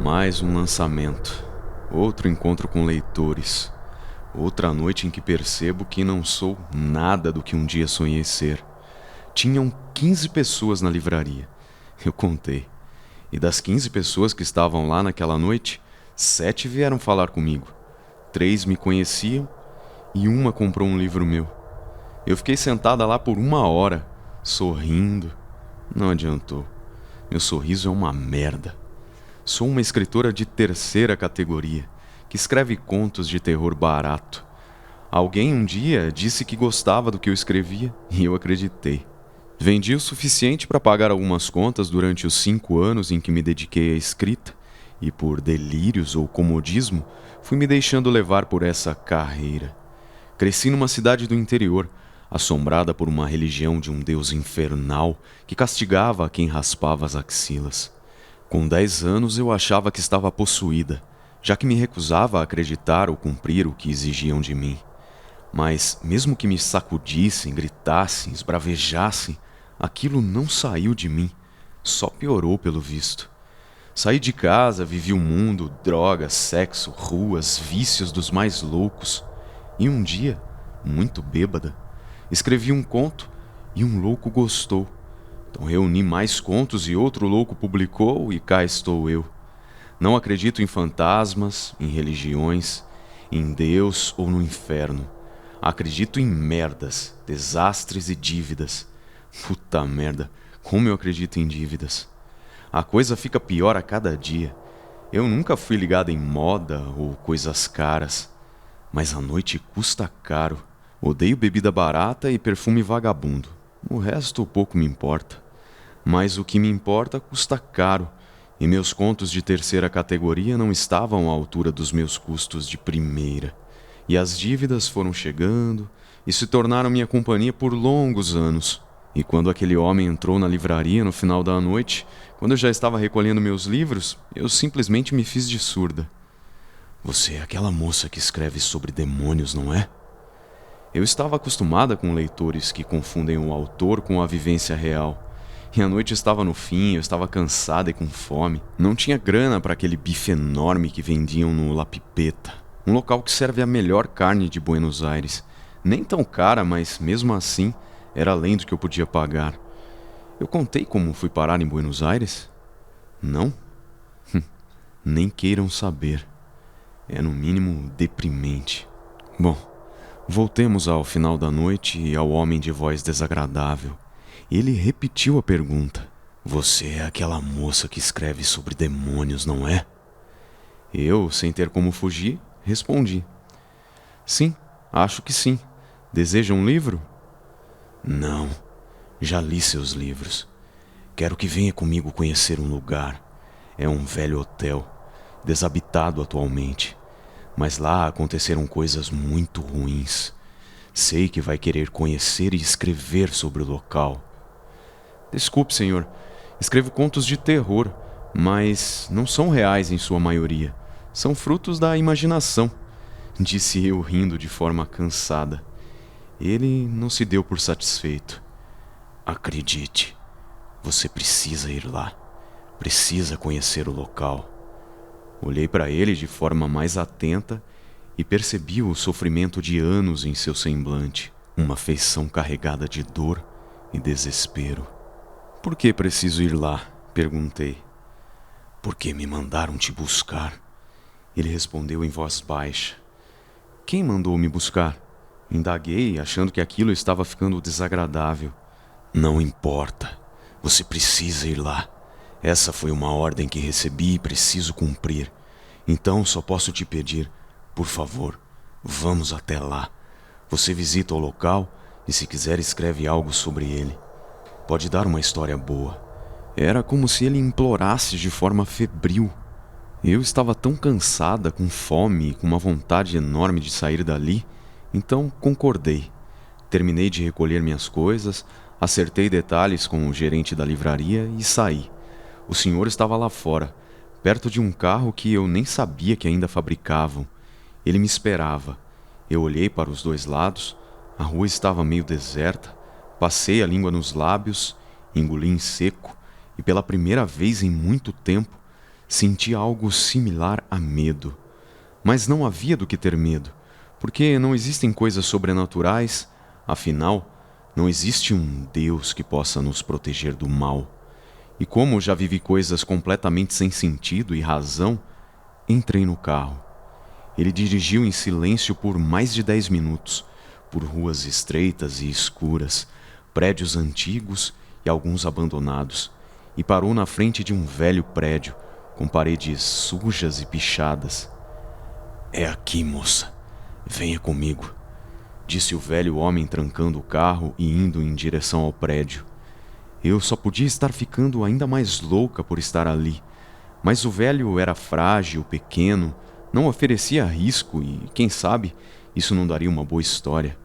Mais um lançamento, outro encontro com leitores, outra noite em que percebo que não sou nada do que um dia sonhei ser. Tinham 15 pessoas na livraria, eu contei. E das 15 pessoas que estavam lá naquela noite, 7 vieram falar comigo. 3 me conheciam e uma comprou um livro meu. Eu fiquei sentada lá por 1 hora, sorrindo. Não adiantou. Meu sorriso é uma merda. Sou uma escritora de terceira categoria, que escreve contos de terror barato. Alguém um dia disse que gostava do que eu escrevia e eu acreditei. Vendi o suficiente para pagar algumas contas durante os 5 anos em que me dediquei à escrita e, por delírios ou comodismo, fui me deixando levar por essa carreira. Cresci numa cidade do interior, assombrada por uma religião de um deus infernal que castigava a quem raspava as axilas. Com 10 anos eu achava que estava possuída, já que me recusava a acreditar ou cumprir o que exigiam de mim. Mas, mesmo que me sacudissem, gritassem, esbravejassem, aquilo não saiu de mim, só piorou pelo visto. Saí de casa, vivi o mundo, drogas, sexo, ruas, vícios dos mais loucos. E um dia, muito bêbada, escrevi um conto e um louco gostou. Então reuni mais contos e outro louco publicou e cá estou eu. Não acredito em fantasmas, em religiões, em Deus ou no inferno. Acredito em merdas, desastres e dívidas. Puta merda, como eu acredito em dívidas. A coisa fica pior a cada dia. Eu nunca fui ligado em moda ou coisas caras. Mas a noite custa caro. Odeio bebida barata e perfume vagabundo. O resto pouco me importa. Mas o que me importa custa caro. E meus contos de terceira categoria não estavam à altura dos meus custos de primeira. E as dívidas foram chegando e se tornaram minha companhia por longos anos. E quando aquele homem entrou na livraria no final da noite, quando eu já estava recolhendo meus livros, eu simplesmente me fiz de surda. Você é aquela moça que escreve sobre demônios, não é? Eu estava acostumada com leitores que confundem o autor com a vivência real. E a noite estava no fim, eu estava cansada e com fome. Não tinha grana para aquele bife enorme que vendiam no La Pipeta, um local que serve a melhor carne de Buenos Aires. Nem tão cara, mas mesmo assim, era além do que eu podia pagar. Eu contei como fui parar em Buenos Aires? Não? Nem queiram saber. É no mínimo deprimente. Bom, voltemos ao final da noite e ao homem de voz desagradável. Ele repetiu a pergunta. Você é aquela moça que escreve sobre demônios, não é? Eu, sem ter como fugir, respondi. Sim, acho que sim. Deseja um livro? Não, já li seus livros. Quero que venha comigo conhecer um lugar. É um velho hotel, desabitado atualmente. Mas lá aconteceram coisas muito ruins. Sei que vai querer conhecer e escrever sobre o local. Desculpe, senhor. Escrevo contos de terror, mas não são reais em sua maioria. São frutos da imaginação, disse eu rindo de forma cansada. Ele não se deu por satisfeito. Acredite, você precisa ir lá. Precisa conhecer o local. Olhei para ele de forma mais atenta e percebi o sofrimento de anos em seu semblante, uma feição carregada de dor e desespero. Por que preciso ir lá? Perguntei. Porque me mandaram te buscar. Ele respondeu em voz baixa. Quem mandou me buscar? Indaguei, achando que aquilo estava ficando desagradável. Não importa. Você precisa ir lá. Essa foi uma ordem que recebi e preciso cumprir. Então só posso te pedir, por favor, vamos até lá. Você visita o local e, se quiser, escreve algo sobre ele. Pode dar uma história boa. Era como se ele implorasse de forma febril. Eu estava tão cansada, com fome e com uma vontade enorme de sair dali, então concordei. Terminei de recolher minhas coisas, acertei detalhes com o gerente da livraria e saí. O senhor estava lá fora, perto de um carro que eu nem sabia que ainda fabricavam. Ele me esperava. Eu olhei para os dois lados, a rua estava meio deserta. Passei a língua nos lábios, engoli em seco e pela primeira vez em muito tempo Senti algo similar a medo. Mas não havia do que ter medo, porque não existem coisas sobrenaturais, afinal, não existe um Deus que possa nos proteger do mal. E como já vivi coisas completamente sem sentido e razão, entrei no carro. Ele dirigiu em silêncio por mais de 10 minutos, por ruas estreitas e escuras, prédios antigos e alguns abandonados, e parou na frente de um velho prédio, com paredes sujas e pichadas. "É aqui, moça. Venha comigo", disse o velho homem trancando o carro e indo em direção ao prédio. Eu só podia estar ficando ainda mais louca por estar ali, mas o velho era frágil, pequeno, não oferecia risco e, quem sabe, isso não daria uma boa história.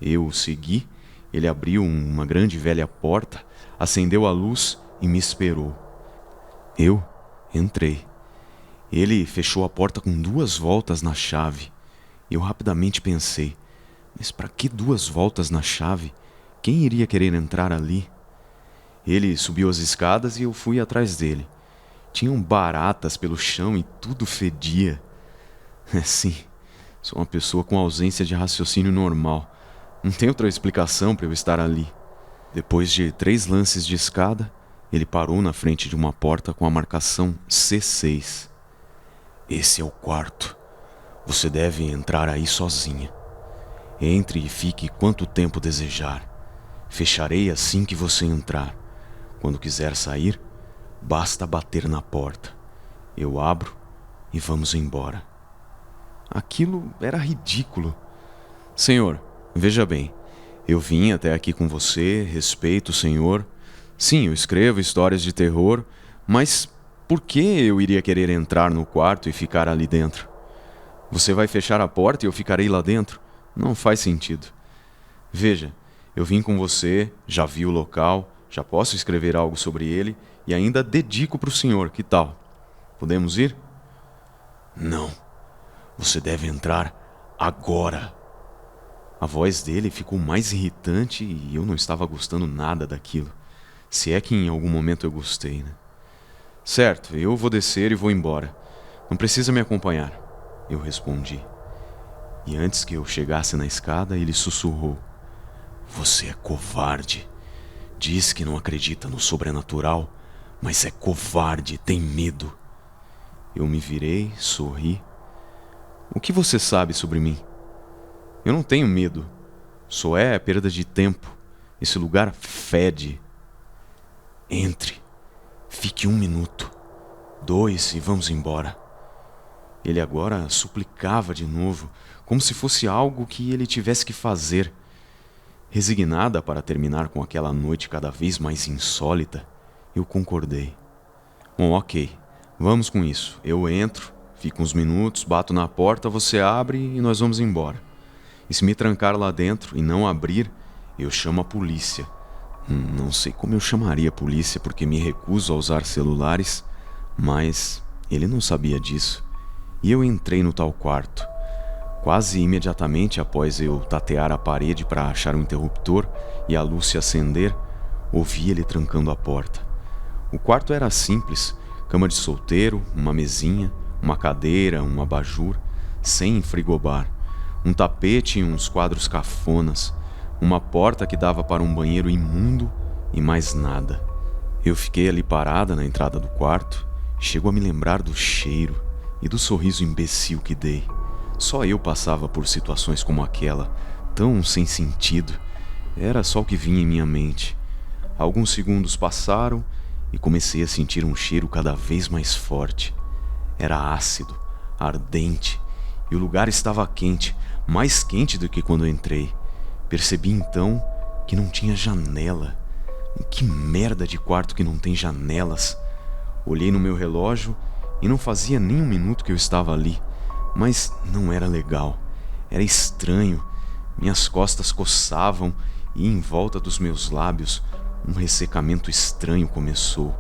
Eu o segui, ele abriu uma grande velha porta, acendeu a luz e me esperou. Eu entrei. Ele fechou a porta com 2 voltas na chave. Eu rapidamente pensei, mas para que 2 voltas na chave? Quem iria querer entrar ali? Ele subiu as escadas e eu fui atrás dele. Tinham baratas pelo chão e tudo fedia. Sim, sou uma pessoa com ausência de raciocínio normal. Não tem outra explicação para eu estar ali. Depois de 3 lances de escada, ele parou na frente de uma porta com a marcação C6. "Esse é o quarto. Você deve entrar aí sozinha. Entre e fique quanto tempo desejar. Fecharei assim que você entrar. Quando quiser sair, basta bater na porta. Eu abro e vamos embora." Aquilo era ridículo. "Senhor, veja bem, eu vim até aqui com você, respeito o senhor. Sim, eu escrevo histórias de terror, mas por que eu iria querer entrar no quarto e ficar ali dentro? Você vai fechar a porta e eu ficarei lá dentro? Não faz sentido. Veja, eu vim com você, já vi o local, já posso escrever algo sobre ele e ainda dedico para o senhor, que tal? Podemos ir?" "Não, você deve entrar agora." A voz dele ficou mais irritante e eu não estava gostando nada daquilo. Se é que em algum momento eu gostei, né? "Certo, eu vou descer e vou embora. Não precisa me acompanhar", eu respondi. E antes que eu chegasse na escada, ele sussurrou: "Você é covarde. Diz que não acredita no sobrenatural, mas é covarde, tem medo." Eu me virei, sorri. "O que você sabe sobre mim?" "Eu não tenho medo. Só é perda de tempo. Esse lugar fede." "Entre. Fique 1 minuto. 2 e vamos embora." Ele agora suplicava de novo, como se fosse algo que ele tivesse que fazer. Resignada para terminar com aquela noite cada vez mais insólita, eu concordei. "Bom, ok. Vamos com isso. Eu entro, fico uns minutos, bato na porta, você abre e nós vamos embora. E se me trancar lá dentro e não abrir, eu chamo a polícia. Não sei como eu chamaria a polícia porque me recuso a usar celulares, mas ele não sabia disso. E eu entrei no tal quarto. Quase imediatamente após eu tatear a parede para achar um interruptor e a luz se acender, ouvi ele trancando a porta. O quarto era simples, cama de solteiro, uma mesinha, uma cadeira, um abajur, sem frigobar, um tapete e uns quadros cafonas, uma porta que dava para um banheiro imundo e mais nada. Eu fiquei ali parada na entrada do quarto, chego a me lembrar do cheiro e do sorriso imbecil que dei. Só eu passava por situações como aquela, tão sem sentido. Era só o que vinha em minha mente. Alguns segundos passaram e comecei a sentir um cheiro cada vez mais forte. Era ácido, ardente, e o lugar estava quente, mais quente do que quando entrei. Percebi então que não tinha janela. Que merda de quarto que não tem janelas! Olhei no meu relógio e não fazia nem 1 minuto que eu estava ali. Mas não era legal. Era estranho. Minhas costas coçavam e em volta dos meus lábios um ressecamento estranho começou.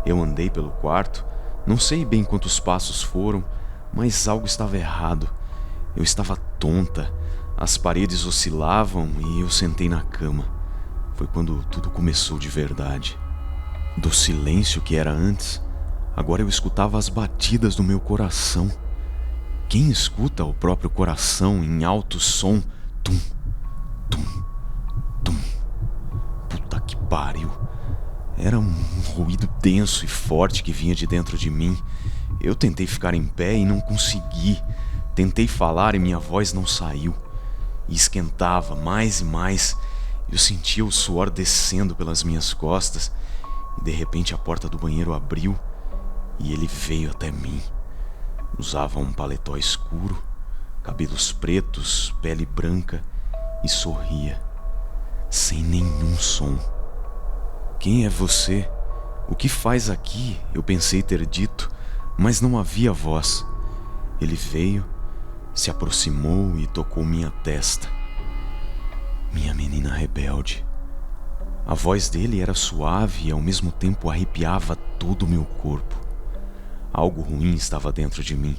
Eu andei pelo quarto, não sei bem quantos passos foram, mas algo estava errado. Eu estava tonta, as paredes oscilavam e eu sentei na cama. Foi quando tudo começou de verdade. Do silêncio que era antes, Agora eu escutava as batidas do meu coração. Quem escuta o próprio coração em alto som? Tum, tum, tum. Puta que pariu. Era um ruído denso e forte que vinha de dentro de mim. Eu tentei ficar em pé e não consegui. Tentei falar e minha voz não saiu. E esquentava mais e mais. Eu sentia o suor descendo pelas minhas costas. E de repente a porta do banheiro abriu e ele veio até mim. Usava um paletó escuro, cabelos pretos, pele branca e sorria, sem nenhum som. Quem é você? O que faz aqui? Eu pensei ter dito, mas não havia voz. Ele veio, se aproximou e tocou minha testa. Minha menina rebelde. A voz dele era suave e ao mesmo tempo arrepiava todo o meu corpo. Algo ruim estava dentro de mim.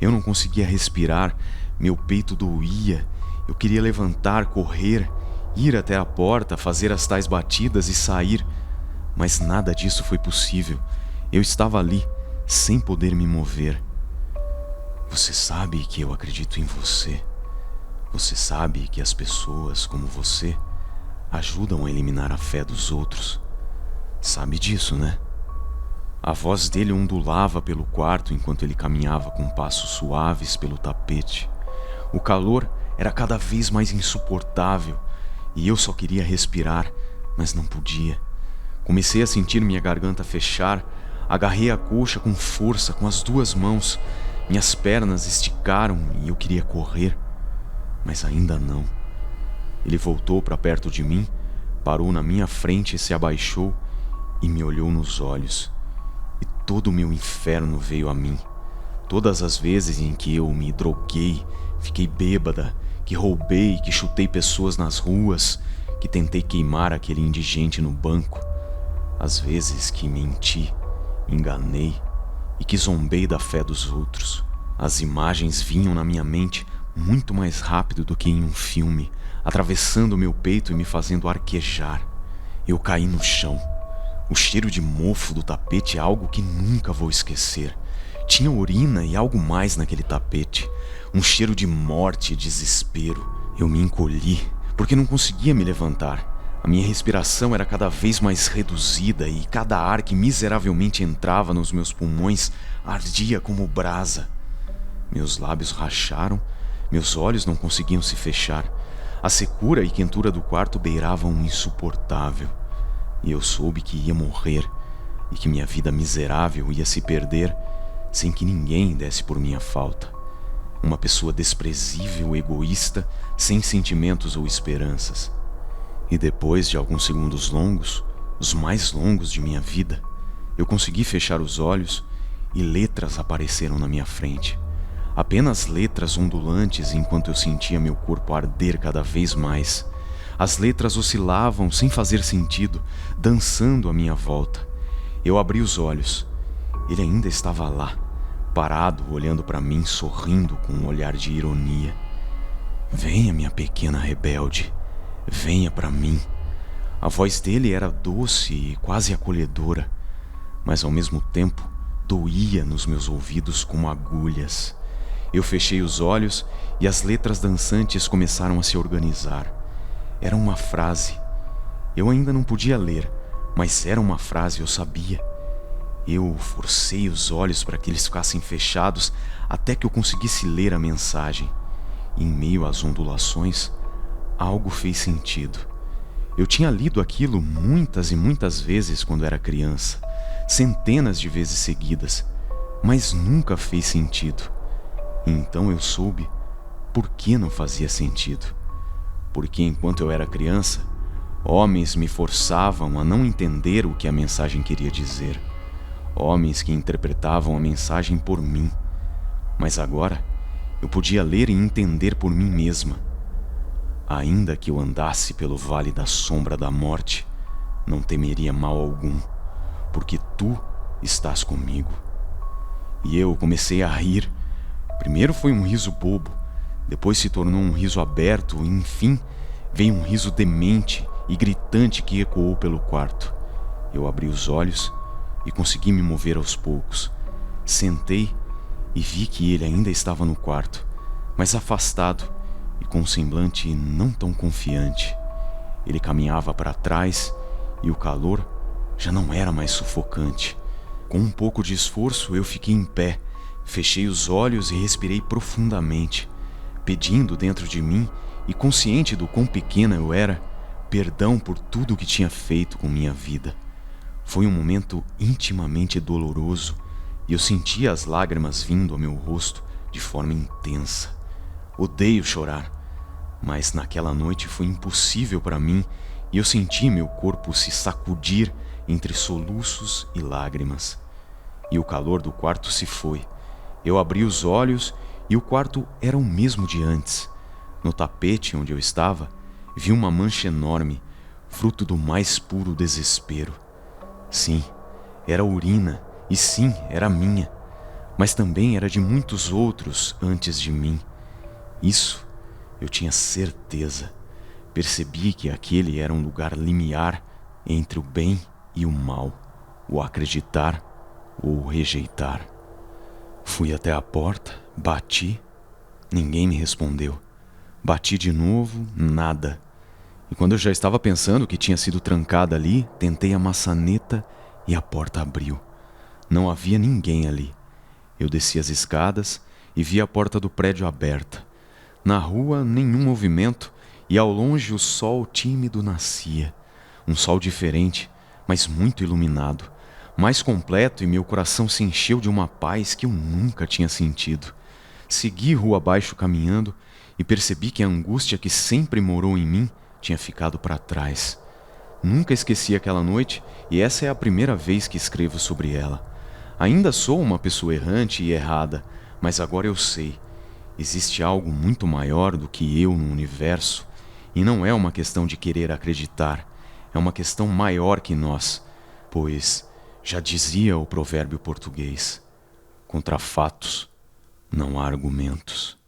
Eu não conseguia respirar, meu peito doía. Eu queria levantar, correr, ir até a porta, fazer as tais batidas e sair. Mas nada disso foi possível. Eu estava ali, sem poder me mover. Você sabe que eu acredito em você. Você sabe que as pessoas como você ajudam a eliminar a fé dos outros. Sabe disso, né? A voz dele ondulava pelo quarto enquanto ele caminhava com passos suaves pelo tapete. O calor era cada vez mais insuportável e eu só queria respirar, mas não podia. Comecei a sentir minha garganta fechar, agarrei a colcha com força com as duas mãos. Minhas pernas esticaram e eu queria correr, mas ainda não. Ele voltou para perto de mim, parou na minha frente e se abaixou e me olhou nos olhos. E todo o meu inferno veio a mim. Todas as vezes em que eu me droguei, fiquei bêbada, que roubei, que chutei pessoas nas ruas, que tentei queimar aquele indigente no banco. As vezes que menti, enganei e que zombei da fé dos outros. As imagens vinham na minha mente muito mais rápido do que em um filme, atravessando meu peito e me fazendo arquejar. Eu caí no chão. O cheiro de mofo do tapete é algo que nunca vou esquecer. Tinha urina e algo mais naquele tapete. Um cheiro de morte e desespero. Eu me encolhi, porque não conseguia me levantar. A minha respiração era cada vez mais reduzida e cada ar que miseravelmente entrava nos meus pulmões ardia como brasa. Meus lábios racharam, meus olhos não conseguiam se fechar. A secura e quentura do quarto beiravam um insuportável. E eu soube que ia morrer e que minha vida miserável ia se perder sem que ninguém desse por minha falta. Uma pessoa desprezível, egoísta, sem sentimentos ou esperanças. E depois de alguns segundos longos, os mais longos de minha vida, eu consegui fechar os olhos e letras apareceram na minha frente. Apenas letras ondulantes enquanto eu sentia meu corpo arder cada vez mais. As letras oscilavam sem fazer sentido, dançando à minha volta. Eu abri os olhos. Ele ainda estava lá, parado, olhando para mim, sorrindo com um olhar de ironia. Venha, minha pequena rebelde, venha para mim. A voz dele era doce e quase acolhedora, mas ao mesmo tempo doía nos meus ouvidos como agulhas. Eu fechei os olhos e as letras dançantes começaram a se organizar. Era uma frase. Eu ainda não podia ler, mas era uma frase, eu sabia. Eu forcei os olhos para que eles ficassem fechados até que eu conseguisse ler a mensagem. E em meio às ondulações, algo fez sentido. Eu tinha lido aquilo muitas e muitas vezes quando era criança, centenas de vezes seguidas, mas nunca fez sentido. E então eu soube por que não fazia sentido. Porque enquanto eu era criança, homens me forçavam a não entender o que a mensagem queria dizer. Homens que interpretavam a mensagem por mim. Mas agora, eu podia ler e entender por mim mesma. Ainda que eu andasse pelo vale da sombra da morte, não temeria mal algum, porque tu estás comigo. E eu comecei a rir. Primeiro foi um riso bobo, depois se tornou um riso aberto e, enfim, veio um riso demente e gritante que ecoou pelo quarto. Eu abri os olhos e consegui me mover aos poucos. Sentei e vi que ele ainda estava no quarto, mas afastado e com um semblante não tão confiante. Ele caminhava para trás e o calor já não era mais sufocante. Com um pouco de esforço, eu fiquei em pé, fechei os olhos e respirei profundamente, pedindo dentro de mim e consciente do quão pequena eu era, perdão por tudo o que tinha feito com minha vida. Foi um momento intimamente doloroso e eu sentia as lágrimas vindo ao meu rosto de forma intensa. Odeio chorar, mas naquela noite foi impossível para mim e eu senti meu corpo se sacudir entre soluços e lágrimas. E o calor do quarto se foi. Eu abri os olhos e o quarto era o mesmo de antes. No tapete onde eu estava, vi uma mancha enorme, fruto do mais puro desespero. Sim, era urina, e sim, era minha, mas também era de muitos outros antes de mim. Isso eu tinha certeza. Percebi que aquele era um lugar limiar entre o bem e o mal, o acreditar ou o rejeitar. Fui até a porta, bati, ninguém me respondeu. Bati de novo, nada. E quando eu já estava pensando que tinha sido trancada ali, tentei a maçaneta e a porta abriu. Não havia ninguém ali. Eu desci as escadas e vi a porta do prédio aberta. Na rua, nenhum movimento e ao longe o sol tímido nascia. Um sol diferente, mas muito iluminado, mais completo, e meu coração se encheu de uma paz que eu nunca tinha sentido. Segui rua abaixo caminhando e percebi que a angústia que sempre morou em mim tinha ficado para trás. Nunca esqueci aquela noite e essa é a primeira vez que escrevo sobre ela. Ainda sou uma pessoa errante e errada, mas agora eu sei. Existe algo muito maior do que eu no universo, e não é uma questão de querer acreditar, é uma questão maior que nós, pois já dizia o provérbio português: contra fatos não há argumentos.